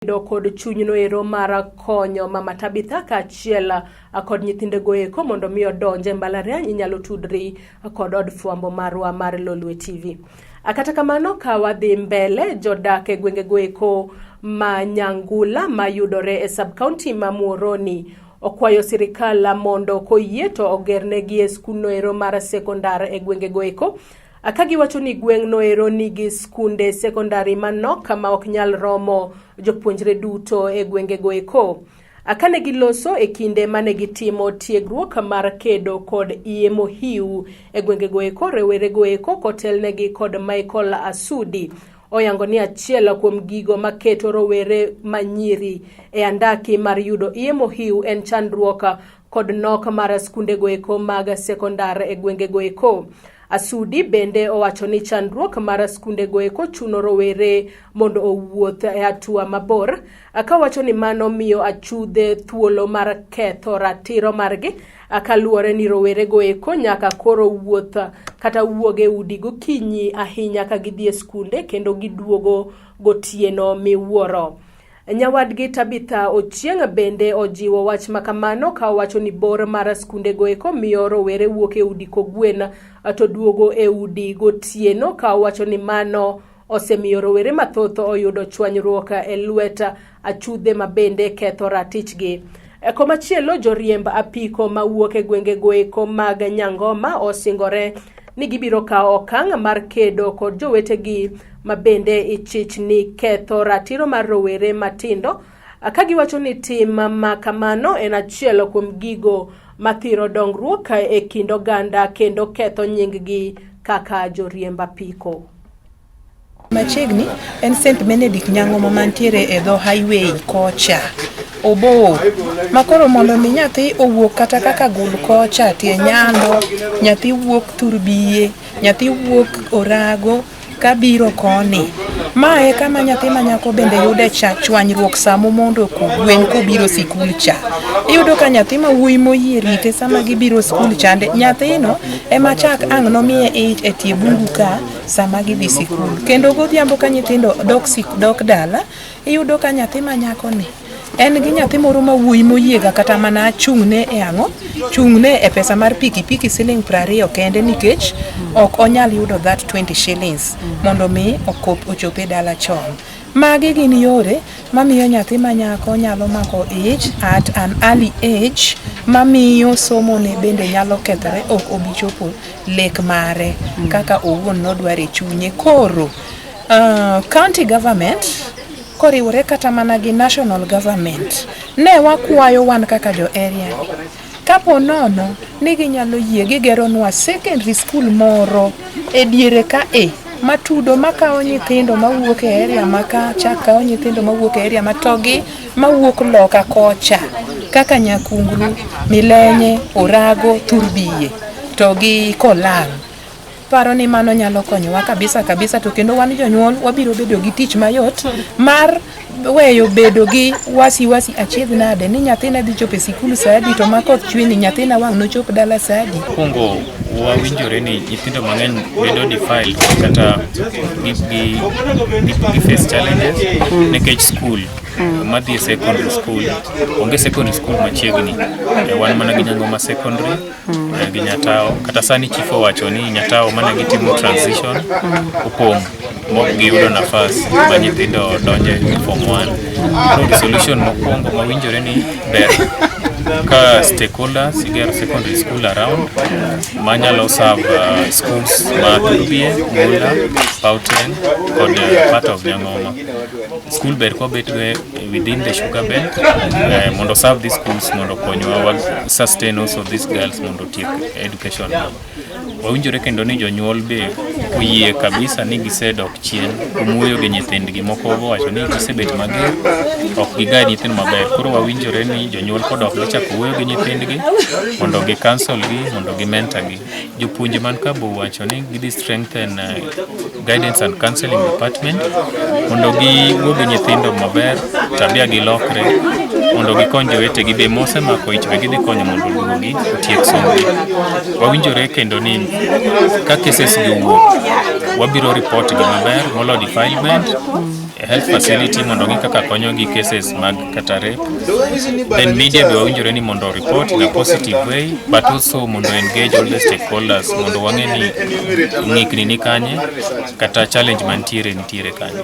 kod chunyno ero mar konyo Mama Tabitha kaachiel kod nyithindego eko mondo mi odonje mbalariany inyalo tudri kod od fwambo marwa mar Lolwe TV. Kata kamano ka wadhi mbele Jodak e gwengego eko ma Nyangula mayudore e sub-county ma Muhoroni okwayo sirikal mondo koyie to ogernegi e skulno ero mar sekondar e gwengego eko. Kagiwacho ni gweng'no ero nigi skunde sekondari manok ma ok nyal romo jopuonjre duto e gwengego eko. Kane giloso e kinde mane gitimo tiegruok mar kedo kod iye mohiu e gwengego eko, rewerego eko kotelnegi kod Michael Asudi oyango ni achiel kuom gigo maketo rowere manyiri e andaki mar yudo iye mohiu en chandruok kod nok mar skundego eko mag sekondar e gwengego eko. Asudi bende owacho ni chandruok mar skundego eko chuno rowere mondo owuoth e atua mabor, kawacho ni mano miyo achudhe thuolo mar ketho ratiro margi, kaluwore ni rowerego eko nyaka koro wuoth kata wuoge udi gokinyi ahinya ka gidhi e skunde kendo giduogo gotieno miwuoro. Nyawadgi Tabitha Ochieng bende ojiwo wach makamano ka wacho ni bor mar skundego eko miyo rowere wuok e udi kogwen to duogo e udi gotieno, ka wacho ni mano osemiyo rowere mathoth oyudo chwanyruok e lwet achudhe mabende ketho ratichgi. Komachielo joriemb apiko mawuok e gwengego eko mag Nyangoma osingore ni gibiro kawo okang' mar kedo kod jowetegi mabende ichich ni ketho ratiro mar rowere matindo, kagiwacho ni tim makamano en achiel kuom gigo mathiro dongruok e kind oganda kendo ketho nyinggi kaka joriemb apiko. Machiegni en St. Benedict Nyangoma mantiere e dho highway kocha obo makoro mondo mi nyathi owuok kata kaka gul kocha tie Nyando, nyathi wuok Turbiye, nyathi wuok Orago kabiro koni. Mae kama nyathi manyako bende yude chwanyruok samo mondo kogwen kobiro sikul cha. Iyudo ka nyathi ma wuoyi moyie rite sama gibiro skul chande, nyathino ema chak ang' nomiye ich e tie bungu ka sama gidhi sikul. Kendo godhiambo ka nyithindo dok dala, iyudo ka nyathi manyako ni en gi nyathi moro ma wuoyi moyiega kata mana chung'ne e ang'o? Chung'ne e pesa mar pikipiki siling 20 kende nikech ok onyal yudo that 20 shillings mondo mi ochope dala chon. Magi gin yore mamiyo nyathi manyako nyalo mako ich at an early age, mamiyo somone bende nyalo kethre, ok obichopo lek mare kaka owuon nodware chunye. Koro county government koriwore kata mana gi national government ne wakwayo wan kaka jo area kapo nono ni ginyalo yie gigeronwa secondary school moro e diere ka matudo makawo nyithindo mawuok e area maka chakawo nyithindo mawuok e area matogi mawuok loka kocha kaka Nyakungru, Milenye, Orago, Turbiye to gi Kolang. Paro ni mano nyalo konyowa kabisa to kendo wan jonyuol wabiro bedo gi tich mayot mar weyo bedo gi wasi achiedh nade ni nyathina dhi chopo e sikul saadi to makoth chwe ni nyathina wang' nochop dala saadi. Kungo wawinjore ni nyithindo mang'eny bedo defiled kata gi face challenges nekech school madhi secondary school onge secondary school machiegni. Wan mana gi Nyangoma secondary gi Nyatao, kata sani chief owacho ni Nyatao mana gitimo transition opong' mok giyudo nafas ma nyithindo donje form 1. Solution mokwongo mawinjore ni ber ka stakeholders igero secondary school around manyalo serve schools ma Turbiye, Mula, Pauten kod part of Nyangoma. School ber ko bet within the sugar belt mondo serve these schools mondo konywa sustain also these girls mondo tiek education. Wawinjore kendo ni jonyuol be oyie kabisa ni gisedok chien kumuoyo gi nyithindgi. Moko wacho ni gisebet mager ok giga nyithindo maber, koro wawinjore ni jonyuol kodok gichako wuoyo gi nyithindgi mondo gi counsel gi, mondo gi mentor gi. Jopuonje man ka bo wacho ni gidhi strengthen guidance and counseling department mondo gi wuo gi nyithindo maber, tabia gi lokre mondo gikony jowetegi be mosemako ich be gidhi konyo mondo duogi otiek somogi. Wawinjore kendo ni ka cases gi wuok wabiro report gi maber molo defilement health facility mondo ng'i kaka konyogi cases mag kata rape. Then media be wawinjore ni mondo report in a positive way, but also mondo engage all the stakeholders mondo wang'e ni ng'ikni ni kanye kata challenge mantiere kanye.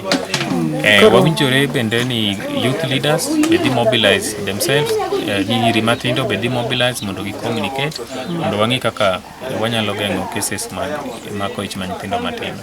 Wawinjore bende ni youth leaders be demobilize themselves, nyiri matindo be demobilize mondo gi communicate mondo wang'e kaka wanyalo geng'o cases mag mako ich ma nyithindo matindo.